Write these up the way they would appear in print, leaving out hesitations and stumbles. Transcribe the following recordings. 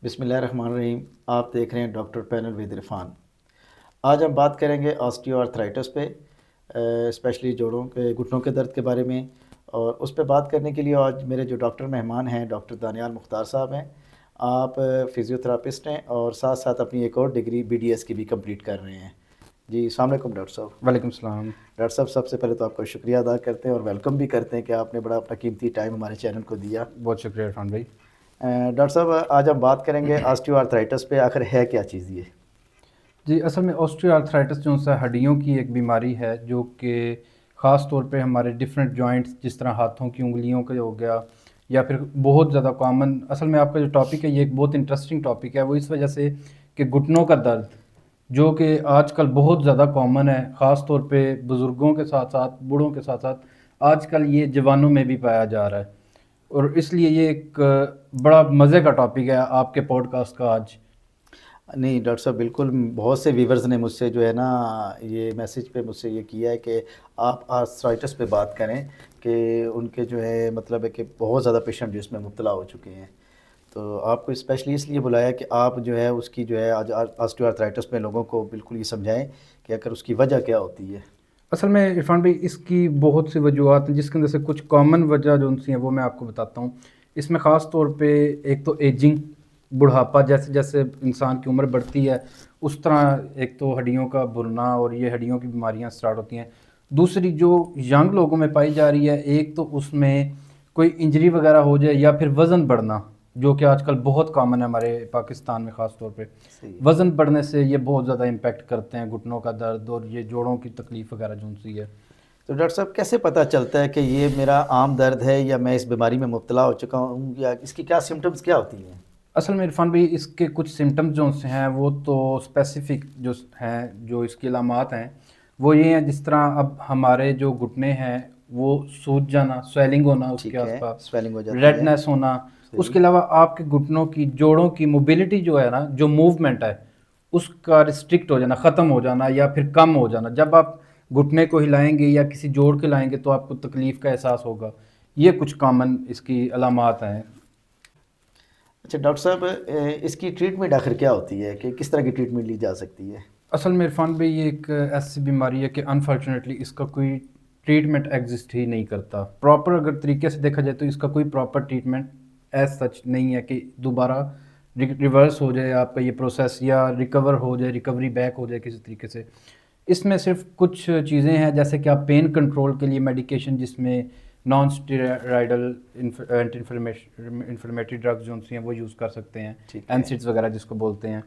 بسم اللہ الرحمن الرحیم. آپ دیکھ رہے ہیں ڈاکٹر پینل ود عرفان. آج ہم بات کریں گے آسٹیو آرتھرائٹس پہ، اسپیشلی جوڑوں کے گھٹنوں کے درد کے بارے میں. اور اس پہ بات کرنے کے لیے آج میرے جو ڈاکٹر مہمان ہیں ڈاکٹر دانیال مختار صاحب ہیں. آپ فزیوتھراپسٹ ہیں اور ساتھ ساتھ اپنی ایک اور ڈگری BDS کی بھی کمپلیٹ کر رہے ہیں. جی السلام علیکم ڈاکٹر صاحب. وعلیکم السلام. ڈاکٹر صاحب سب سے پہلے تو آپ کا شکریہ ادا کرتے ہیں اور ویلکم بھی کرتے ہیں کہ آپ نے بڑا اپنا قیمتی ٹائم ہمارے چینل کو دیا. بہت شکریہ عرفان بھائی. ڈاکٹر صاحب آج ہم بات کریں گے آسٹیو آرتھرائٹس پہ. آخر ہے کیا چیز یہ؟ جی اصل میں آسٹیو آرتھرائٹس جو ہے ہڈیوں کی ایک بیماری ہے جو کہ خاص طور پہ ہمارے ڈفرینٹ جوائنٹس جس طرح ہاتھوں کی انگلیوں کا ہو گیا یا پھر بہت زیادہ کامن. اصل میں آپ کا جو ٹاپک ہے یہ ایک بہت انٹرسٹنگ ٹاپک ہے، وہ اس وجہ سے کہ گھٹنوں کا درد جو کہ آج کل بہت زیادہ کامن ہے، خاص طور پہ بزرگوں کے ساتھ ساتھ بوڑھوں کے ساتھ ساتھ آج کل یہ جوانوں میں بھی پایا جا رہا ہے. اور اس لیے یہ ایک بڑا مزے کا ٹاپک ہے آپ کے پوڈ کاسٹ کا آج. نہیں ڈاکٹر صاحب بالکل. بہت سے ویورز نے مجھ سے جو ہے نا یہ میسیج پہ مجھ سے یہ کیا ہے کہ آپ آرتھرائٹس پہ بات کریں کہ ان کے جو ہے مطلب ہے کہ بہت زیادہ پیشنٹ جو اس میں مبتلا ہو چکے ہیں. تو آپ کو اسپیشلی اس لیے بلایا کہ آپ جو ہے اس کی جو ہے آج آسٹیو آرتھرائٹس میں لوگوں کو بالکل یہ سمجھائیں کہ اگر اس کی وجہ کیا ہوتی ہے. اصل میں عرفان بھائی اس کی بہت سی وجوہات ہیں جس کے اندر سے کچھ کامن وجہ جو ان سی ہیں وہ میں آپ کو بتاتا ہوں. اس میں خاص طور پہ ایک تو ایجنگ، بڑھاپا، جیسے جیسے انسان کی عمر بڑھتی ہے اس طرح ایک تو ہڈیوں کا بھرنا اور یہ ہڈیوں کی بیماریاں سٹارٹ ہوتی ہیں. دوسری جو ینگ لوگوں میں پائی جا رہی ہے، ایک تو اس میں کوئی انجری وغیرہ ہو جائے یا پھر وزن بڑھنا جو کہ آج کل بہت کامن ہے ہمارے پاکستان میں. خاص طور پہ وزن بڑھنے سے یہ بہت زیادہ امپیکٹ کرتے ہیں گھٹنوں کا درد اور یہ جوڑوں کی تکلیف وغیرہ جو سی ہے. تو ڈاکٹر صاحب کیسے پتہ چلتا ہے کہ یہ میرا عام درد ہے یا میں اس بیماری میں مبتلا ہو چکا ہوں، یا اس کی کیا سمٹمز کیا ہوتی ہیں؟ اصل میں عرفان بھائی اس کے کچھ سمٹمز جو ہیں وہ تو اسپیسیفک جو ہیں، جو اس کی علامات ہیں وہ یہ ہیں جس طرح اب ہمارے جو گھٹنے ہیں وہ سوج جانا، سویلنگ ہونا اس کے آس پاس، سویلنگ ہو جاتی ہے، ریڈنیس ہونا. اس کے علاوہ آپ کے گھٹنوں کی جوڑوں کی موبلٹی جو ہے نا، جو موومنٹ ہے اس کا ریسٹرکٹ ہو جانا، ختم ہو جانا یا پھر کم ہو جانا. جب آپ گھٹنے کو ہلائیں گے یا کسی جوڑ کے لائیں گے تو آپ کو تکلیف کا احساس ہوگا. یہ کچھ کامن اس کی علامات ہیں. اچھا ڈاکٹر صاحب اس کی ٹریٹمنٹ آخر کیا ہوتی ہے کہ کس طرح کی ٹریٹمنٹ لی جا سکتی ہے؟ اصل میں عرفان بھائی یہ ایک ایسی بیماری ہے کہ انفارچونیٹلی اس کا کوئی ٹریٹمنٹ ایگزسٹ ہی نہیں کرتا. پراپر اگر طریقے سے دیکھا جائے تو اس کا کوئی پراپر ٹریٹمنٹ ایز سچ نہیں ہے کہ دوبارہ ریورس ہو جائے آپ کا یہ پروسیس یا ریکور ہو جائے، ریکوری بیک ہو جائے کسی طریقے سے. اس میں صرف کچھ چیزیں ہیں جیسے کہ آپ پین کنٹرول کے لیے میڈیکیشن جس میں نان اسٹیرائڈل اینٹی انفلیمیٹری ڈرگز جو ہیں وہ یوز کر سکتے ہیں، اینسڈس وغیرہ جس کو بولتے ہیں.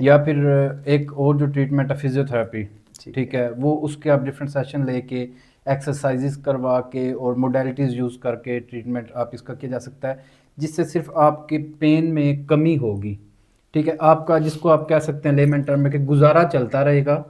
یا پھر ایک اور جو ٹریٹمنٹ ہے فزیوتھراپی، ٹھیک ہے، وہ اس کے آپ ڈفرینٹ سیشن لے کے ایکسرسائزز کروا کے اور موڈیلٹیز یوز کر کے ٹریٹمنٹ آپ اس کا کیا جا سکتا ہے جس سے صرف آپ کے پین میں کمی ہوگی. ٹھیک ہے، آپ کا جس کو آپ کہہ سکتے ہیں لیمن ٹرم میں کہ گزارا چلتا رہے گا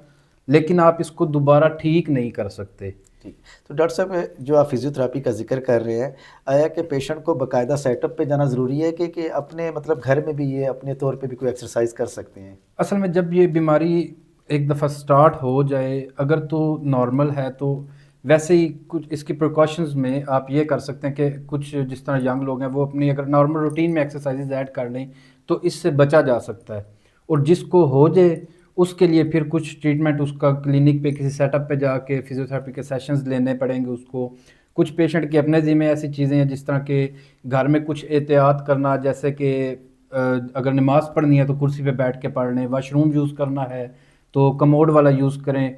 لیکن آپ اس کو دوبارہ ٹھیک نہیں کر سکتے. ٹھیک. تو ڈاکٹر صاحب جو آپ فزیوتھراپی کا ذکر کر رہے ہیں، آیا کہ پیشنٹ کو باقاعدہ سیٹ اپ پہ جانا ضروری ہے کہ اپنے مطلب گھر میں بھی یہ اپنے طور پہ بھی کوئی ایکسرسائز کر سکتے ہیں؟ اصل میں جب یہ بیماری ایک دفعہ سٹارٹ ہو جائے اگر تو نارمل ہے تو ویسے ہی کچھ اس کی پریکاشنز میں آپ یہ کر سکتے ہیں کہ کچھ جس طرح ینگ لوگ ہیں وہ اپنی اگر نارمل روٹین میں ایکسرسائزز ایڈ کر لیں تو اس سے بچا جا سکتا ہے. اور جس کو ہو جائے اس کے لیے پھر کچھ ٹریٹمنٹ اس کا کلینک پہ کسی سیٹ اپ پہ جا کے فزیوتھراپی کے سیشنز لینے پڑیں گے اس کو. کچھ پیشنٹ کے اپنے ذمہ ایسی چیزیں ہیں جس طرح کہ گھر میں کچھ احتیاط کرنا، جیسے کہ اگر نماز پڑھنی ہے تو کرسی پہ بیٹھ کے پڑھ لیں، واش روم یوز کرنا ہے تو کموڈ والا یوز کریں.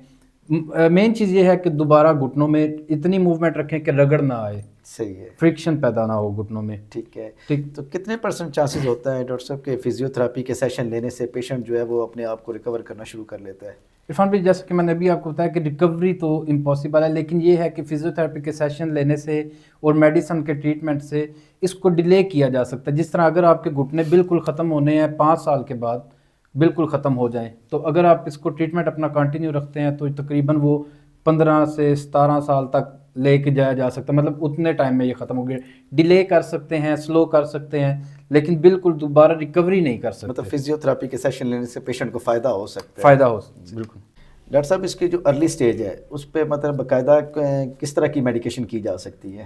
مین چیز یہ ہے کہ دوبارہ گھٹنوں میں اتنی موومنٹ رکھیں کہ رگڑ نہ آئے، صحیح ہے، فرکشن پیدا نہ ہو گھٹنوں میں. ٹھیک ہے. تو کتنے % چانسز ہوتا ہے ڈاکٹر صاحب کہ فزیوتھراپی کے سیشن لینے سے پیشنٹ جو ہے وہ اپنے آپ کو ریکور کرنا شروع کر لیتا ہے؟ عرفان بھائی جیسے کہ میں نے ابھی آپ کو بتایا کہ ریکوری تو امپاسبل ہے، لیکن یہ ہے کہ فزیوتھراپی کے سیشن لینے سے اور میڈیسن کے ٹریٹمنٹ سے اس کو ڈیلے کیا جا سکتا ہے. جس طرح اگر آپ کے گھٹنے بالکل ختم ہونے ہیں 5 سال کے بعد بالکل ختم ہو جائیں تو اگر آپ اس کو ٹریٹمنٹ اپنا کنٹینیو رکھتے ہیں تو تقریباً وہ 15 سے 17 سال تک لے کے جایا جا سکتا ہے. مطلب اتنے ٹائم میں یہ ختم ہو گیا. ڈیلے کر سکتے ہیں، سلو کر سکتے ہیں، لیکن بالکل دوبارہ ریکوری نہیں کر سکتے. مطلب فزیوتھراپی کے سیشن لینے سے پیشنٹ کو فائدہ ہو سکتا ہے. فائدہ ہو بالکل. ڈاکٹر صاحب اس کی جو ارلی سٹیج ہے اس پہ مطلب باقاعدہ کس طرح کی میڈیکیشن کی جا سکتی ہے؟